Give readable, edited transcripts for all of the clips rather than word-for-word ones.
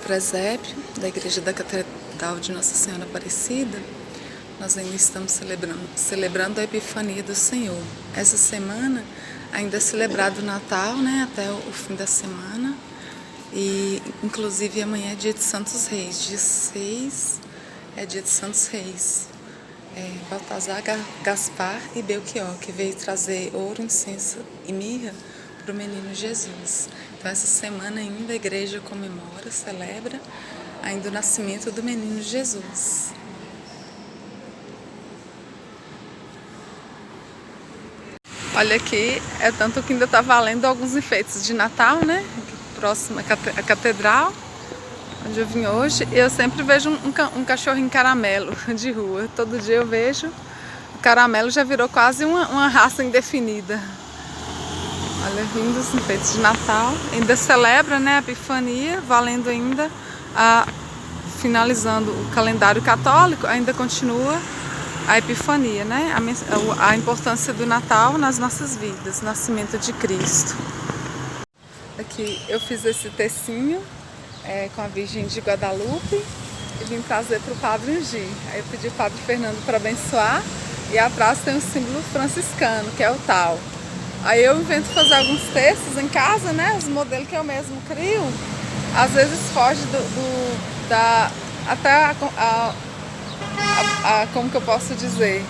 presépio da Igreja da Catedral de Nossa Senhora Aparecida, nós ainda estamos celebrando a Epifania do Senhor. Essa semana ainda é celebrado o Natal, até o fim da semana, e inclusive amanhã é dia de Santos Reis, dia 6 é dia de Santos Reis. Baltazar, Gaspar e Belchior, que veio trazer ouro, incenso e mirra para o menino Jesus. Então essa semana ainda a igreja comemora, celebra ainda o nascimento do menino Jesus. Olha aqui, é tanto que ainda está valendo alguns enfeites de Natal, próximo à catedral, onde eu vim hoje. Eu sempre vejo um cachorrinho caramelo de rua. Todo dia eu vejo. O caramelo já virou quase uma raça indefinida. Olha, vindo os enfeites de Natal. Ainda celebra, a Epifania, valendo ainda, finalizando o calendário católico, ainda continua a Epifania, a importância do Natal nas nossas vidas, nascimento de Cristo. Aqui eu fiz esse tecinho com a Virgem de Guadalupe e vim trazer para o Padre ungir. Aí eu pedi ao Padre Fernando para abençoar, e atrás tem o símbolo franciscano, que é o tal. Aí eu invento fazer alguns textos em casa, os modelos que eu mesmo crio, às vezes foge até como que eu posso dizer,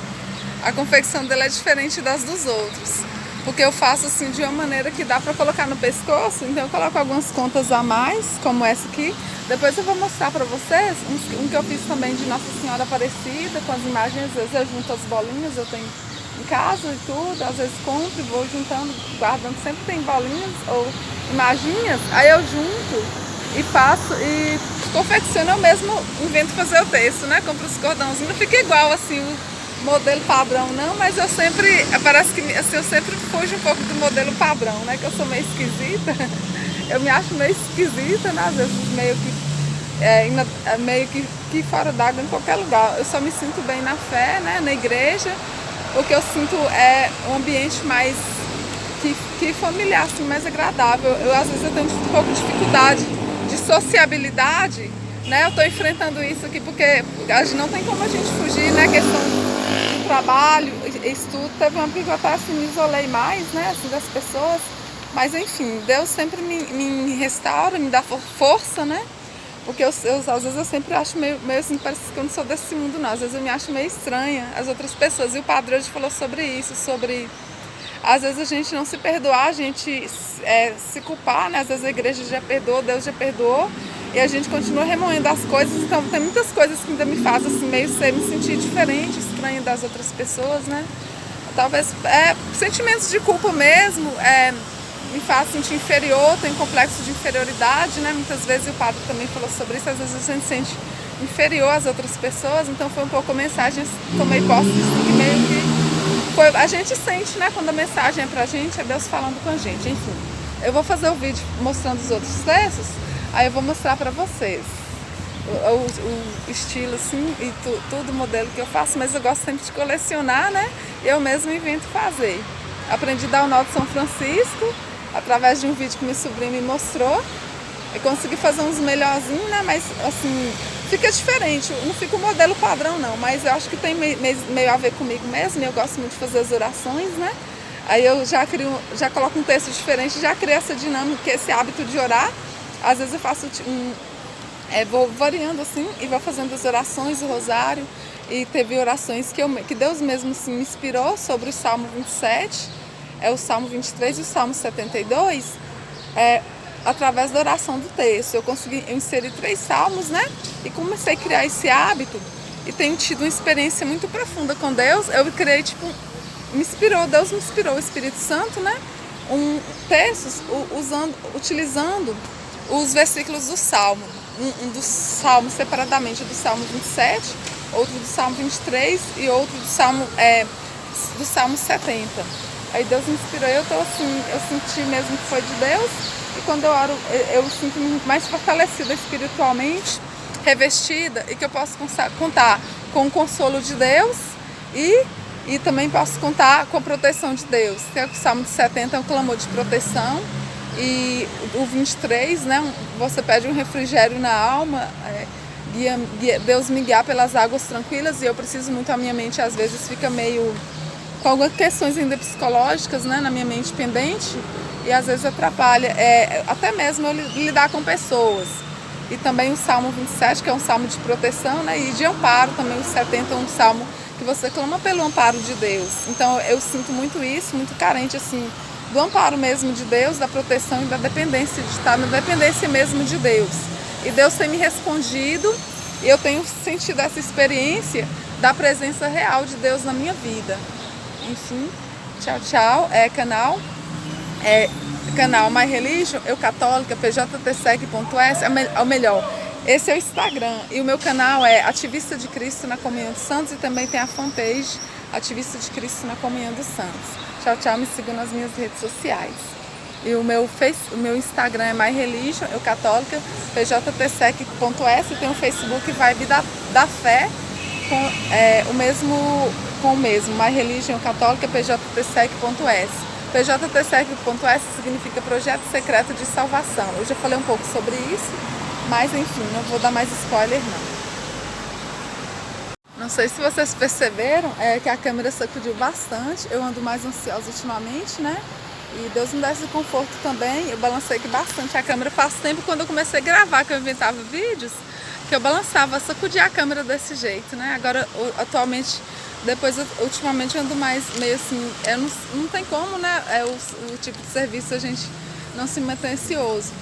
a confecção dele é diferente das dos outros, porque eu faço assim de uma maneira que dá para colocar no pescoço. Então eu coloco algumas contas a mais, como essa aqui. Depois eu vou mostrar para vocês um que eu fiz também de Nossa Senhora Aparecida, com as imagens. Às vezes eu junto as bolinhas, eu tenho em casa e tudo, às vezes compro e vou juntando, guardando, sempre tem bolinhas ou imaginhas, aí eu junto e faço e confecciono, eu mesmo invento fazer o texto, compro os cordãozinhos, não fica igual assim o modelo padrão não, mas eu sempre, parece que assim, eu sempre fujo um pouco do modelo padrão, que eu sou meio esquisita, eu me acho meio esquisita, às vezes meio que fora d'água em qualquer lugar. Eu só me sinto bem na fé, na igreja, porque eu sinto um ambiente mais que familiar, assim, mais agradável. Às vezes eu tenho um pouco de dificuldade de sociabilidade, eu estou enfrentando isso aqui porque não tem como a gente fugir, questão de trabalho, estudo. Teve uma época que eu até assim, me isolei mais, assim, das pessoas, mas enfim, Deus sempre me restaura, me dá força, porque às vezes eu sempre acho meio assim, parece que eu não sou desse mundo não, às vezes eu me acho meio estranha as outras pessoas, e o Padre hoje falou sobre isso, sobre às vezes a gente não se perdoar, a gente se culpar, às vezes a igreja já perdoou, Deus já perdoou, e a gente continua remoendo as coisas. Então tem muitas coisas que ainda me fazem assim, meio me sentir diferente, estranha das outras pessoas, talvez sentimentos de culpa mesmo, me faz sentir inferior, tem complexo de inferioridade, muitas vezes o Padre também falou sobre isso, às vezes a gente se sente inferior às outras pessoas. Então foi um pouco a mensagem, tomei posse disso, que meio que a gente sente, quando a mensagem é pra gente, é Deus falando com a gente. Enfim, eu vou fazer o vídeo mostrando os outros textos, aí eu vou mostrar pra vocês o estilo assim, e tudo, o modelo que eu faço, mas eu gosto sempre de colecionar, eu mesmo invento fazer. Aprendi a dar o nó de São Francisco, através de um vídeo que meu sobrinho me mostrou. Eu consegui fazer uns melhorzinhos, mas assim, fica diferente, não fica o modelo padrão não, mas eu acho que tem meio a ver comigo mesmo, eu gosto muito de fazer as orações, Aí eu já coloco um texto diferente, já crio essa dinâmica, esse hábito de orar. Às vezes eu faço vou variando assim, e vou fazendo as orações, o rosário, e teve orações que Deus mesmo assim, me inspirou sobre o Salmo 27, o Salmo 23 e o Salmo 72, através da oração do texto. Eu consegui inserir 3 salmos, e comecei a criar esse hábito, e tenho tido uma experiência muito profunda com Deus. Eu criei, Deus me inspirou, o Espírito Santo, textos utilizando os versículos do Salmo, um dos Salmos separadamente, do Salmo 27, outro do Salmo 23 e outro do Salmo 70. Aí Deus me inspirou, eu senti mesmo que foi de Deus, e quando eu oro, eu sinto mais fortalecida espiritualmente, revestida, e que eu posso contar com o consolo de Deus, e também posso contar com a proteção de Deus. O Salmo de 70 é um clamor de proteção, E o 23, né, você pede um refrigério na alma, Deus me guiar pelas águas tranquilas, e eu preciso muito, a minha mente às vezes fica meio com algumas questões ainda psicológicas, né, na minha mente pendente, e às vezes atrapalha, até mesmo eu lidar com pessoas. E também o Salmo 27, que é um salmo de proteção, né, e de amparo também, o 70 é um salmo que você clama pelo amparo de Deus. Então eu sinto muito isso, muito carente assim, do amparo mesmo de Deus, da proteção e da dependência, de estar na dependência mesmo de Deus. E Deus tem me respondido, e eu tenho sentido essa experiência da presença real de Deus na minha vida. Enfim, tchau, tchau. Canal My Religion, eu católica, pjtsec.s, é o melhor. Esse é o Instagram, e o meu canal é Ativista de Cristo na Comunhão dos Santos, e também tem a fanpage Ativista de Cristo na Comunhão dos Santos. Tchau, tchau, me sigam nas minhas redes sociais. E o meu Instagram é My Religion, eu católica, pjtsec.s, e tem o Facebook Vibe da Fé, com o mesmo, My Religion Católica, pjtsec.s. pjtsec.s significa Projeto Secreto de Salvação. Eu já falei um pouco sobre isso, mas enfim, não vou dar mais spoiler não. Não sei se vocês perceberam, que a câmera sacudiu bastante. Eu ando mais ansiosa ultimamente, né? E Deus me dá esse conforto também. Eu balancei aqui bastante a câmera. Faz tempo, quando eu comecei a gravar, que eu inventava vídeos, que eu balançava, sacudia a câmera desse jeito, né? Agora, atualmente, ultimamente eu ando mais meio assim, não tem como, né? O tipo de serviço a gente não se mantém ansioso.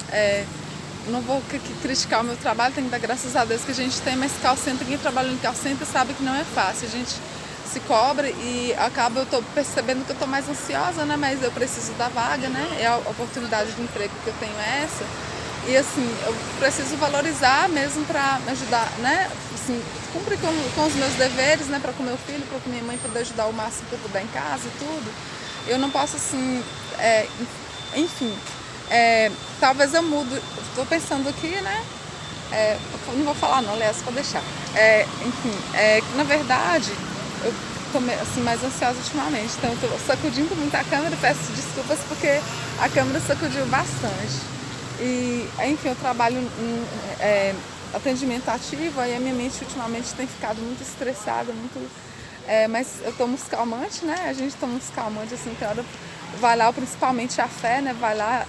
Não vou criticar o meu trabalho, tenho que dar graças a Deus que a gente tem, mas call center, quem trabalha em call center sabe que não é fácil. A gente se cobra e eu tô percebendo que eu tô mais ansiosa, né? Mas eu preciso da vaga, né? E a oportunidade de emprego que eu tenho é essa. E assim, eu preciso valorizar mesmo para me ajudar, né? Assim, cumprir com os meus deveres, né? Para com meu filho, para com minha mãe, poder ajudar o máximo que eu puder em casa e tudo. Eu não posso assim, enfim, talvez eu mudo. Estou pensando aqui, né? Não vou falar não, aliás, pode deixar. Na verdade, eu tô assim, mais ansiosa ultimamente, então eu tô sacudindo muito a câmera, peço desculpas porque a câmera sacudiu bastante. E, enfim, eu trabalho em atendimento ativo, aí a minha mente ultimamente tem ficado muito estressada, mas eu tomo uns calmantes, né? A gente toma uns calmantes, assim, que a hora vai lá, principalmente a fé, né? Vai lá,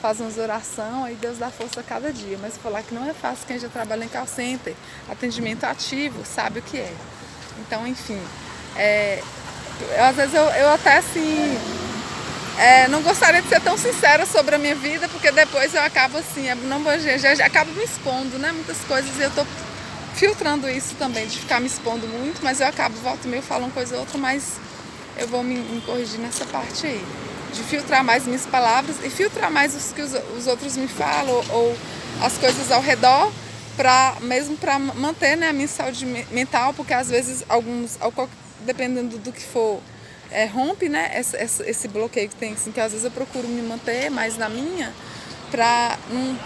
faz umas orações, aí Deus dá força a cada dia. Mas falar que não é fácil, quem já trabalha em call center, atendimento ativo, sabe o que é. Então, enfim, às vezes eu até, assim... não gostaria de ser tão sincera sobre a minha vida, porque depois eu acabo assim, acabo me expondo, né, muitas coisas, e eu tô filtrando isso também, de ficar me expondo muito, mas eu acabo, volta e meio, falo uma coisa ou outra, mas eu vou me corrigir nessa parte aí, de filtrar mais minhas palavras e filtrar mais os que os outros me falam, ou as coisas ao redor, mesmo para manter, né, a minha saúde mental, porque às vezes dependendo do que for, rompe, né, esse bloqueio que tem, assim, que às vezes eu procuro me manter mais na minha, para não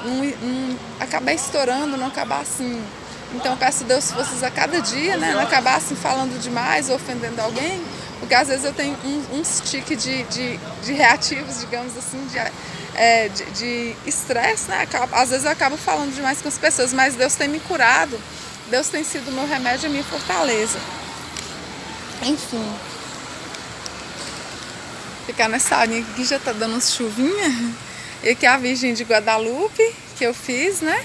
acabar estourando, não acabar assim. Então eu peço a Deus forças a cada dia, né, não acabar assim falando demais ou ofendendo alguém, porque às vezes eu tenho uns tiques de reativos, digamos assim, de estresse, né, às vezes eu acabo falando demais com as pessoas, mas Deus tem me curado, Deus tem sido o meu remédio e a minha fortaleza. Enfim. Ficar nessa horinha aqui que já tá dando umas chuvinhas. E aqui é a Virgem de Guadalupe que eu fiz, né?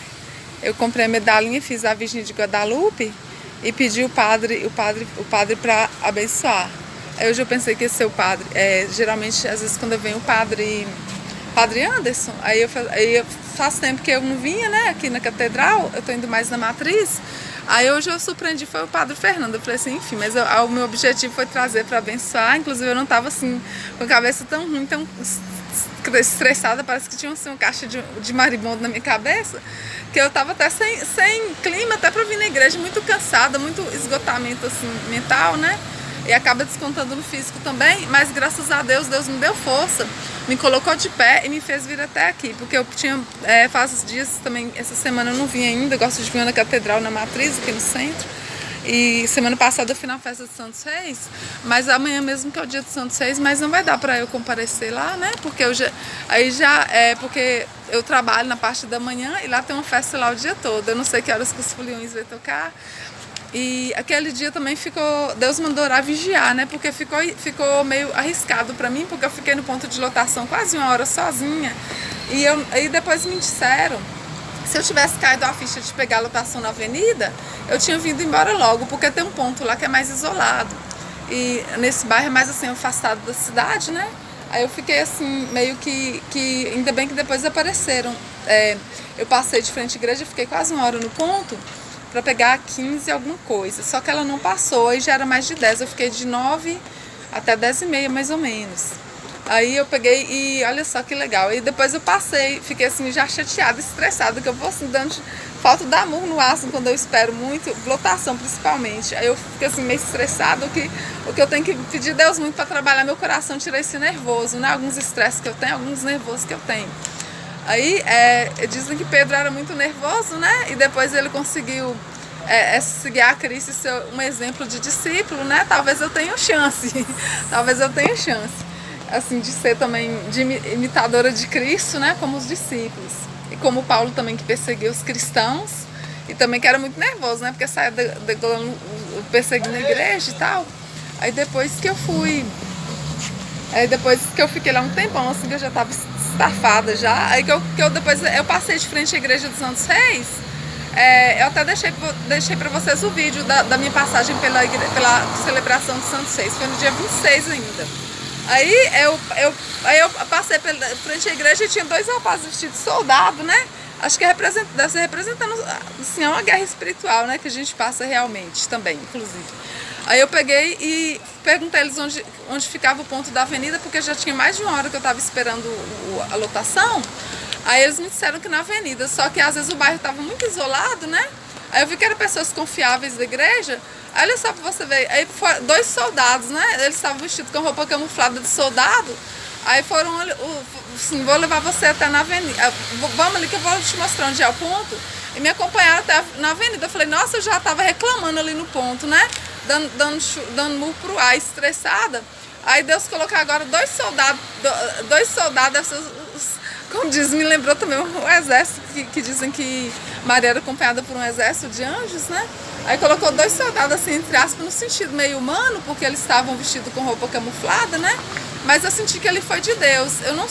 Eu comprei a medalhinha, fiz a Virgem de Guadalupe e pedi o padre para abençoar. Aí hoje eu pensei que ia ser o padre. Geralmente, às vezes, quando eu venho o padre Anderson, aí faz tempo que eu não vinha, né? Aqui na catedral, eu tô indo mais na matriz. Aí hoje eu surpreendi, foi o padre Fernando. Eu falei assim, enfim, mas o meu objetivo foi trazer para abençoar. Inclusive eu não estava assim, com a cabeça tão ruim, tão estressada, parece que tinha assim, uma caixa de marimbondo na minha cabeça, que eu estava até sem clima, até para vir na igreja, muito cansada, muito esgotamento assim, mental, né? E acaba descontando no físico também, mas graças a Deus, Deus me deu força, me colocou de pé e me fez vir até aqui, porque eu tinha, faz dias também, essa semana eu não vim ainda, eu gosto de vir na catedral, na matriz, aqui no centro, E semana passada eu fui na festa de Santos Reis, mas amanhã mesmo que é o dia de Santos Reis, mas não vai dar para eu comparecer lá, né? Porque porque eu trabalho na parte da manhã e lá tem uma festa lá o dia todo. Eu não sei que horas que os foliões vão tocar. E aquele dia também Deus mandou orar vigiar, né? Porque ficou meio arriscado para mim, porque eu fiquei no ponto de lotação quase 1 hora sozinha. E depois me disseram, se eu tivesse caído a ficha de pegar a lotação na avenida, eu tinha vindo embora logo, porque tem um ponto lá que é mais isolado. E nesse bairro é mais assim, afastado da cidade, né? Aí eu fiquei assim, meio que ainda bem que depois apareceram. Eu passei de frente à igreja, fiquei quase 1 hora no ponto, para pegar 15 alguma coisa. Só que ela não passou, aí já era mais de 10. Eu fiquei de 9 até 10h30, mais ou menos. Aí eu peguei e olha só que legal. E depois eu passei, fiquei assim já chateada, estressada, que eu vou assim dando falta de amor no ar, assim, quando eu espero muito, lotação principalmente. Aí eu fiquei assim meio estressada, o que eu tenho que pedir a Deus muito para trabalhar meu coração, tirar esse nervoso, né? Alguns estresses que eu tenho, alguns nervosos que eu tenho. Aí dizem que Pedro era muito nervoso, né? E depois ele conseguiu seguir a Cristo e ser um exemplo de discípulo, né? Talvez eu tenha chance, talvez eu tenha chance, assim, de ser também imitadora de Cristo, né? Como os discípulos. E como Paulo também, que perseguiu os cristãos e também que era muito nervoso, né? Porque saia perseguindo a igreja e tal. Aí depois que eu fiquei lá um tempão, assim, que eu já estava estafada já, aí depois eu passei de frente à igreja de Santos Reis, eu até deixei para vocês o vídeo da minha passagem pela celebração de Santos Reis, foi no dia 26 ainda. Aí eu passei pela frente à igreja e tinha 2 rapazes vestidos de soldado, né? Acho que deve ser representando assim, uma guerra espiritual, né? Que a gente passa realmente também, inclusive. Aí eu peguei e perguntei a eles onde ficava o ponto da avenida, porque já tinha mais de 1 hora que eu estava esperando a lotação. Aí eles me disseram que na avenida, só que às vezes o bairro estava muito isolado, né? Aí eu vi que eram pessoas confiáveis da igreja. Aí olha só pra você ver, aí foram 2 soldados, né? Eles estavam vestidos com roupa camuflada de soldado. Aí foram, assim, vou levar você até na avenida, vamos ali que eu vou te mostrar onde é o ponto. E me acompanharam até na avenida. Eu falei, nossa, eu já estava reclamando ali no ponto, né? Dando murro pro ar, estressada. Aí Deus colocou agora 2 soldados, como diz, me lembrou também o exército, que dizem que Maria era acompanhada por um exército de anjos, né? Aí colocou 2 soldados, assim, entre aspas, no sentido meio humano, porque eles estavam vestidos com roupa camuflada, né? Mas eu senti que ele foi de Deus. Eu não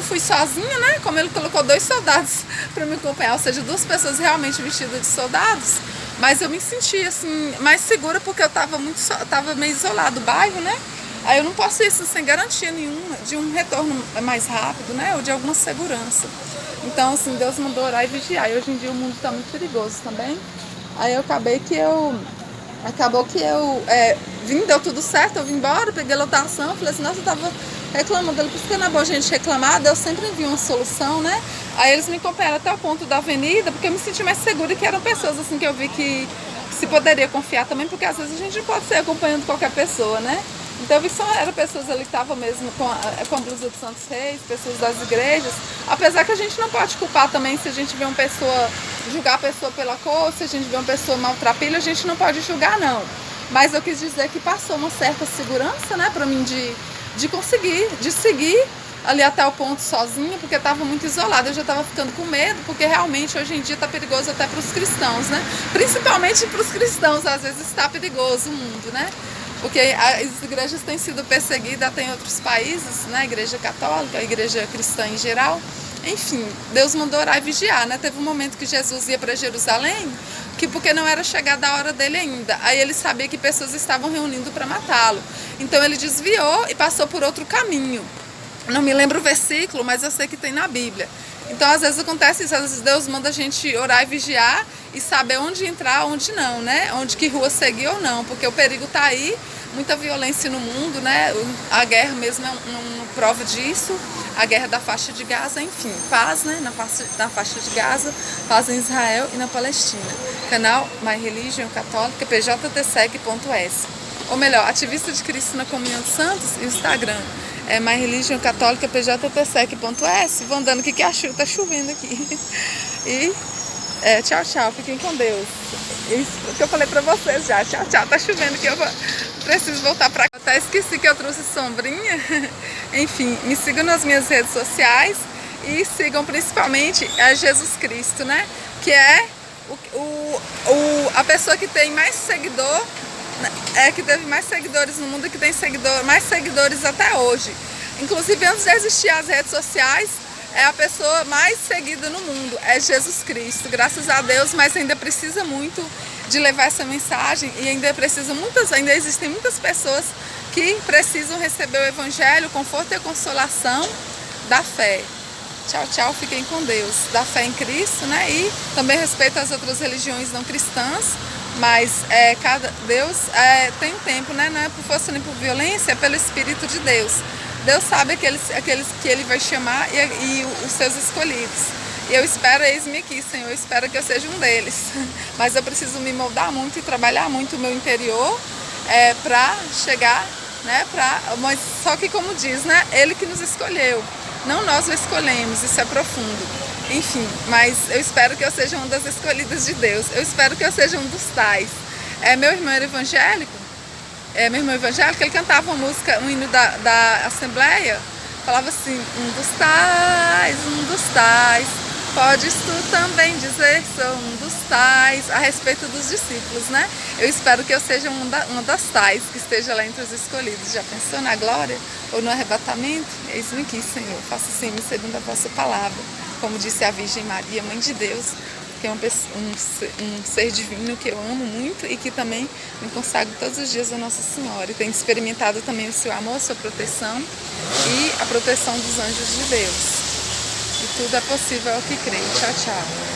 fui sozinha, né? Como ele colocou 2 soldados para me acompanhar, ou seja, 2 pessoas realmente vestidas de soldados. Mas eu me senti, assim, mais segura, porque eu tava meio isolado do bairro, né? Aí eu não posso ir assim, sem garantia nenhuma de um retorno mais rápido, né? Ou de alguma segurança. Então, assim, Deus mandou orar e vigiar. E hoje em dia o mundo está muito perigoso também. Aí acabou que eu deu tudo certo, eu vim embora, peguei a lotação, falei assim, nossa, eu tava reclamando, por isso que não é bom a gente reclamar, Deus sempre envia uma solução, né? Aí eles me acompanharam até o ponto da avenida, porque eu me senti mais segura, que eram pessoas assim que eu vi que se poderia confiar também, porque às vezes a gente não pode sair acompanhando qualquer pessoa, né? Então eu vi que só eram pessoas ali que estavam mesmo com a blusa de Santos Reis, pessoas das igrejas, apesar que a gente não pode culpar também se a gente vê uma pessoa, julgar a pessoa pela cor, se a gente vê uma pessoa maltrapilha, a gente não pode julgar não. Mas eu quis dizer que passou uma certa segurança, né, pra mim de conseguir, de seguir ali até o ponto sozinha, porque estava muito isolada, eu já estava ficando com medo, porque realmente hoje em dia está perigoso até para os cristãos, né? Principalmente para os cristãos, às vezes está perigoso o mundo, né? Porque as igrejas têm sido perseguidas até em outros países, né? A igreja católica, a igreja cristã em geral. Enfim, Deus mandou orar e vigiar, né? Teve um momento que Jesus ia para Jerusalém, porque não era chegada a hora dele ainda. Aí ele sabia que pessoas estavam reunindo para matá-lo. Então ele desviou e passou por outro caminho. Não me lembro o versículo, mas eu sei que tem na Bíblia. Então, às vezes acontece isso, às vezes Deus manda a gente orar e vigiar e saber onde entrar, onde não, né? Onde que rua seguir ou não, porque o perigo está aí, muita violência no mundo, né? A guerra mesmo é uma prova disso, a guerra da faixa de Gaza, enfim, paz, né? Na faixa de Gaza, paz em Israel e na Palestina. Canal My Religion Católica, pjtseg.s. Ou melhor, Ativista de Cristo na Comunhão dos Santos e o Instagram. My Religion Católica, pjtseg.s. Vou andando aqui que tá chovendo aqui. E tchau, tchau. Fiquem com Deus. Isso que eu falei pra vocês já. Tchau, tchau. Tá chovendo que eu preciso voltar pra cá. Eu até esqueci que eu trouxe sombrinha. Enfim, me sigam nas minhas redes sociais e sigam principalmente a Jesus Cristo, né? Que é a pessoa que tem mais seguidor, que teve mais seguidores no mundo e que tem mais seguidores até hoje. Inclusive, antes de existir as redes sociais, é a pessoa mais seguida no mundo, é Jesus Cristo, graças a Deus, mas ainda precisa muito de levar essa mensagem e ainda existem muitas pessoas que precisam receber o Evangelho, o conforto e a consolação da fé. Tchau, tchau, fiquem com Deus, da fé em Cristo, né? E também respeito as outras religiões não cristãs, mas Deus tem um tempo, né? Não é por força nem por violência, é pelo Espírito de Deus. Deus sabe aqueles que Ele vai chamar e os seus escolhidos. E eu espero, eis-me aqui, Senhor, eu espero que eu seja um deles. Mas eu preciso me moldar muito e trabalhar muito o meu interior para chegar, né? Mas só que, como diz, né? Ele que nos escolheu, não nós o escolhemos, isso é profundo. Enfim, mas eu espero que eu seja uma das escolhidas de Deus. Eu espero que eu seja um dos tais. Meu irmão era evangélico. Meu irmão evangélico, ele cantava uma música, um hino da Assembleia, falava assim: um dos tais, podes tu também dizer, sou um dos tais, a respeito dos discípulos, né? Eu espero que eu seja uma das tais, que esteja lá entre os escolhidos. Já pensou na glória ou no arrebatamento? Eis-me aqui, Senhor, faça assim segundo a vossa palavra, como disse a Virgem Maria, Mãe de Deus, que é um ser divino que eu amo muito e que também me consagro todos os dias a Nossa Senhora. E tenho experimentado também o seu amor, a sua proteção e a proteção dos anjos de Deus. E tudo é possível ao que crê. Tchau, tchau.